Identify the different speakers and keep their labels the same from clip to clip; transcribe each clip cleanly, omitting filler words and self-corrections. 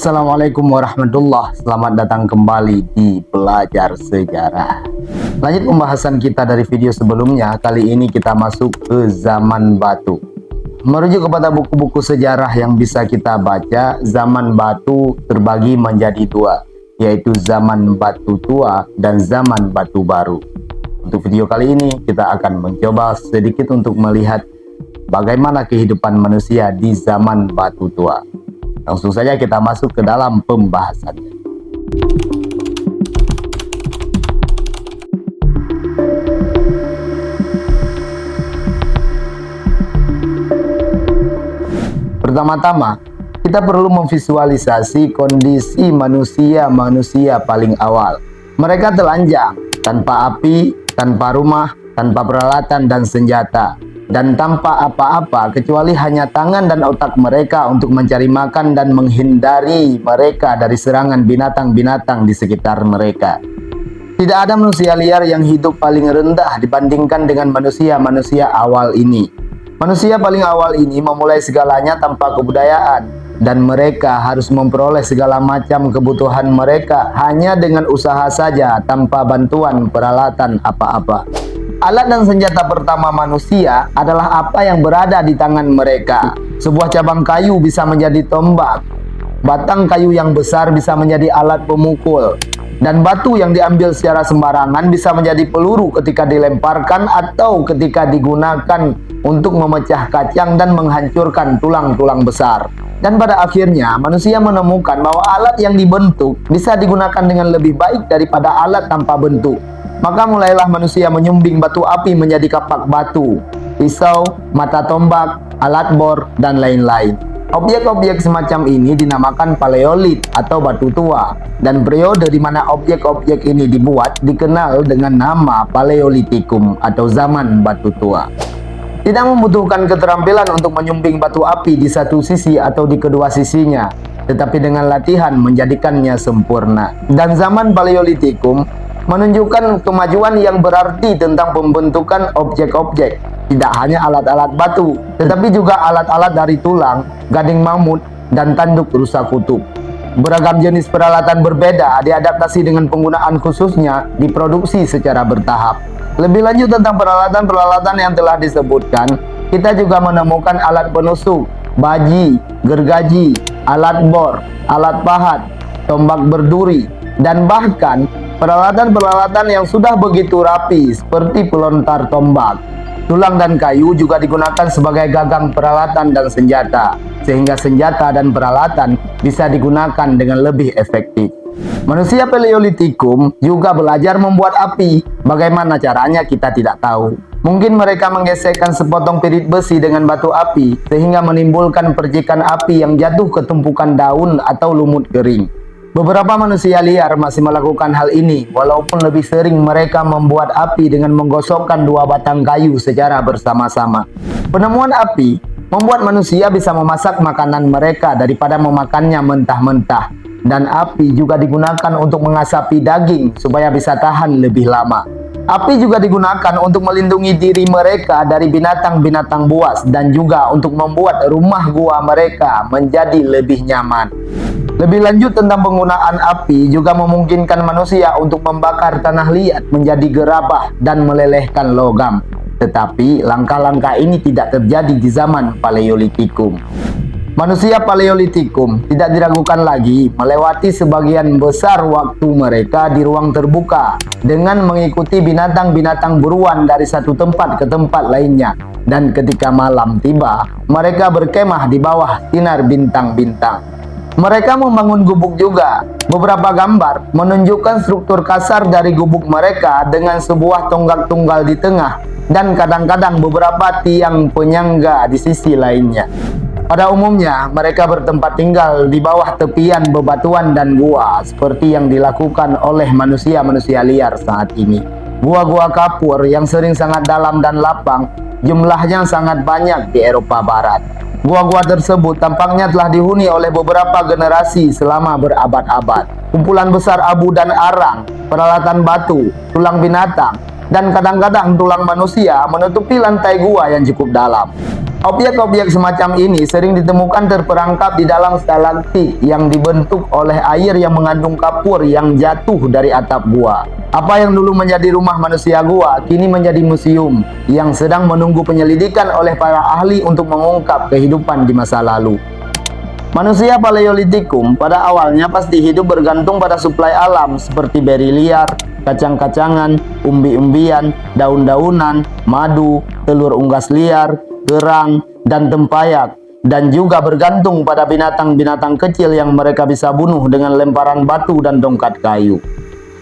Speaker 1: Assalamualaikum warahmatullahi. Selamat datang kembali di Belajar Sejarah. Lanjut pembahasan kita dari video sebelumnya. Kali ini kita masuk ke zaman batu. Merujuk kepada buku-buku sejarah yang bisa kita baca, zaman batu terbagi menjadi dua, yaitu zaman batu tua dan zaman batu baru. Untuk video kali ini kita akan mencoba sedikit untuk melihat bagaimana kehidupan manusia di zaman batu tua. Langsung saja kita masuk ke dalam pembahasannya. Pertama-tama, kita perlu memvisualisasi kondisi manusia paling awal. Mereka telanjang, tanpa api, tanpa rumah, tanpa peralatan dan senjata, dan tanpa apa-apa kecuali hanya tangan dan otak mereka untuk mencari makan dan menghindari mereka dari serangan binatang-binatang di sekitar mereka. Tidak ada manusia liar yang hidup paling rendah dibandingkan dengan manusia awal ini. Manusia paling awal ini memulai segalanya tanpa kebudayaan, dan mereka harus memperoleh segala macam kebutuhan mereka hanya dengan usaha saja tanpa bantuan peralatan apa-apa. Alat dan senjata pertama manusia adalah apa yang berada di tangan mereka. Sebuah cabang kayu bisa menjadi tombak, batang kayu yang besar bisa menjadi alat pemukul, dan batu yang diambil secara sembarangan bisa menjadi peluru ketika dilemparkan atau ketika digunakan untuk memecah kacang dan menghancurkan tulang-tulang besar. Dan pada akhirnya manusia menemukan bahwa alat yang dibentuk bisa digunakan dengan lebih baik daripada alat tanpa bentuk. Maka mulailah manusia menyumbing batu api menjadi kapak batu, pisau, mata tombak, alat bor, dan lain-lain. Objek-objek semacam ini dinamakan paleolit atau batu tua, dan periode di mana objek-objek ini dibuat dikenal dengan nama Paleolitikum atau zaman batu tua. Tidak membutuhkan keterampilan untuk menyumbing batu api di satu sisi atau di kedua sisinya, tetapi dengan latihan menjadikannya sempurna. Dan zaman Paleolitikum menunjukkan kemajuan yang berarti tentang pembentukan objek-objek. Tidak hanya alat-alat batu, tetapi juga alat-alat dari tulang, gading mamut, dan tanduk rusa kutub. Beragam jenis peralatan berbeda diadaptasi dengan penggunaan khususnya diproduksi secara bertahap. Lebih lanjut tentang peralatan-peralatan yang telah disebutkan, kita juga menemukan alat penusuk, baji, gergaji, alat bor, alat pahat, tombak berduri, dan bahkan peralatan-peralatan yang sudah begitu rapi seperti pelontar tombak. Tulang dan kayu juga digunakan sebagai gagang peralatan dan senjata, sehingga senjata dan peralatan bisa digunakan dengan lebih efektif. Manusia Paleolitikum juga belajar membuat api. Bagaimana caranya kita tidak tahu. Mungkin mereka menggesekkan sepotong pirit besi dengan batu api sehingga menimbulkan percikan api yang jatuh ke tumpukan daun atau lumut kering. Beberapa manusia liar masih melakukan hal ini, walaupun lebih sering mereka membuat api dengan menggosokkan dua batang kayu secara bersama-sama. Penemuan api membuat manusia bisa memasak makanan mereka daripada memakannya mentah-mentah. Dan api juga digunakan untuk mengasapi daging supaya bisa tahan lebih lama. Api juga digunakan untuk melindungi diri mereka dari binatang-binatang buas dan juga untuk membuat rumah gua mereka menjadi lebih nyaman. Lebih lanjut tentang penggunaan api juga memungkinkan manusia untuk membakar tanah liat menjadi gerabah dan melelehkan logam. Tetapi langkah-langkah ini tidak terjadi di zaman Paleolitikum. Manusia Paleolitikum tidak diragukan lagi melewati sebagian besar waktu mereka di ruang terbuka dengan mengikuti binatang-binatang buruan dari satu tempat ke tempat lainnya. Dan ketika malam tiba, mereka berkemah di bawah sinar bintang-bintang. Mereka membangun gubuk juga. Beberapa gambar menunjukkan struktur kasar dari gubuk mereka dengan sebuah tonggak tunggal di tengah dan kadang-kadang beberapa tiang penyangga di sisi lainnya. Pada umumnya, mereka bertempat tinggal di bawah tepian bebatuan dan gua seperti yang dilakukan oleh manusia-manusia liar saat ini. Gua-gua kapur yang sering sangat dalam dan lapang, jumlahnya sangat banyak di Eropa Barat. Gua-gua tersebut tampaknya telah dihuni oleh beberapa generasi selama berabad-abad. Kumpulan besar abu dan arang, peralatan batu, tulang binatang, dan kadang-kadang tulang manusia menutupi lantai gua yang cukup dalam. Objek-objek semacam ini sering ditemukan terperangkap di dalam stalaktit yang dibentuk oleh air yang mengandung kapur yang jatuh dari atap gua. Apa yang dulu menjadi rumah manusia gua kini menjadi museum yang sedang menunggu penyelidikan oleh para ahli untuk mengungkap kehidupan di masa lalu. Manusia Paleolitikum pada awalnya pasti hidup bergantung pada suplai alam seperti beri liar, kacang-kacangan, umbi-umbian, daun-daunan, madu, telur unggas liar, kerang, dan tempayak, dan juga bergantung pada binatang-binatang kecil yang mereka bisa bunuh dengan lemparan batu dan tongkat kayu.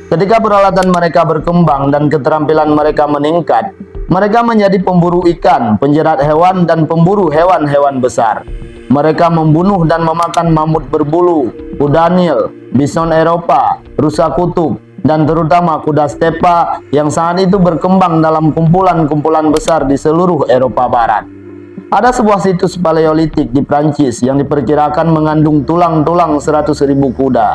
Speaker 1: Ketika peralatan mereka berkembang dan keterampilan mereka meningkat, mereka menjadi pemburu ikan, penjerat hewan, dan pemburu hewan-hewan besar. Mereka membunuh dan memakan mamut berbulu, kuda Nil, bison Eropa, rusa kutub, dan terutama kuda stepa yang saat itu berkembang dalam kumpulan-kumpulan besar di seluruh Eropa Barat. Ada sebuah situs paleolitik di Prancis yang diperkirakan mengandung tulang-tulang 100.000 kuda.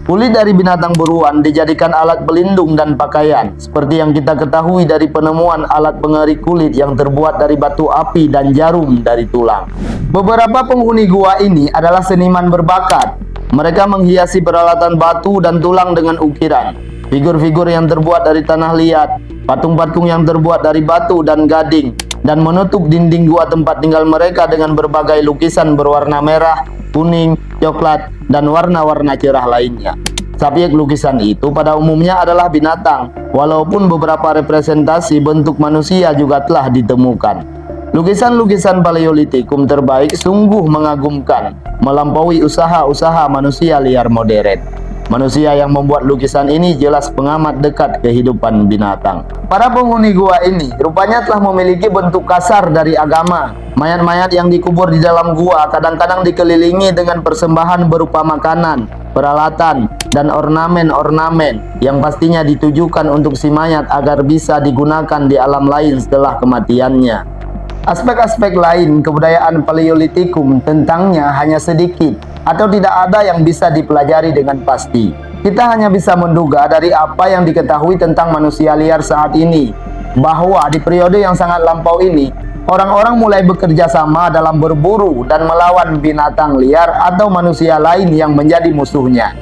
Speaker 1: Kulit dari binatang buruan dijadikan alat pelindung dan pakaian, seperti yang kita ketahui dari penemuan alat pengering kulit yang terbuat dari batu api dan jarum dari tulang. Beberapa penghuni gua ini adalah seniman berbakat. Mereka menghiasi peralatan batu dan tulang dengan ukiran, figur-figur yang terbuat dari tanah liat, patung-patung yang terbuat dari batu dan gading, dan menutup dinding gua tempat tinggal mereka dengan berbagai lukisan berwarna merah, kuning, coklat, dan warna-warna cerah lainnya. Subjek lukisan itu pada umumnya adalah binatang, walaupun beberapa representasi bentuk manusia juga telah ditemukan. Lukisan-lukisan Paleolitikum terbaik sungguh mengagumkan, melampaui usaha-usaha manusia liar modern. Manusia yang membuat lukisan ini jelas pengamat dekat kehidupan binatang. Para penghuni gua ini rupanya telah memiliki bentuk kasar dari agama. Mayat-mayat yang dikubur di dalam gua kadang-kadang dikelilingi dengan persembahan berupa makanan, peralatan, dan ornamen-ornamen yang pastinya ditujukan untuk si mayat agar bisa digunakan di alam lain setelah kematiannya. Aspek-aspek lain kebudayaan Paleolitikum tentangnya hanya sedikit atau tidak ada yang bisa dipelajari dengan pasti. Kita hanya bisa menduga dari apa yang diketahui tentang manusia liar saat ini, bahwa di periode yang sangat lampau ini, orang-orang mulai bekerja sama dalam berburu dan melawan binatang liar atau manusia lain yang menjadi musuhnya.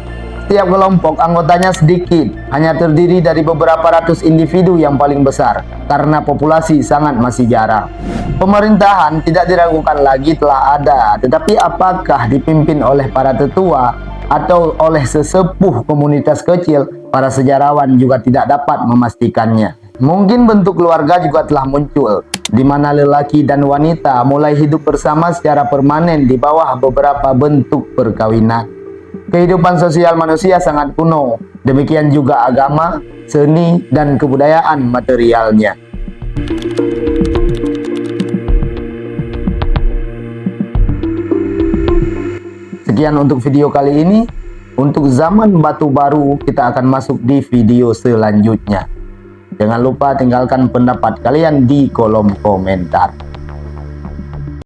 Speaker 1: Setiap kelompok anggotanya sedikit, hanya terdiri dari beberapa ratus individu yang paling besar, karena populasi sangat masih jarang. Pemerintahan tidak diragukan lagi telah ada, tetapi apakah dipimpin oleh para tetua atau oleh sesepuh komunitas kecil, para sejarawan juga tidak dapat memastikannya. Mungkin bentuk keluarga juga telah muncul, di mana lelaki dan wanita mulai hidup bersama secara permanen di bawah beberapa bentuk perkawinan. Kehidupan sosial manusia sangat kuno, demikian juga agama, seni, dan kebudayaan materialnya. Sekian untuk video kali ini. Untuk zaman batu baru, kita akan masuk di video selanjutnya. Jangan lupa tinggalkan pendapat kalian di kolom komentar.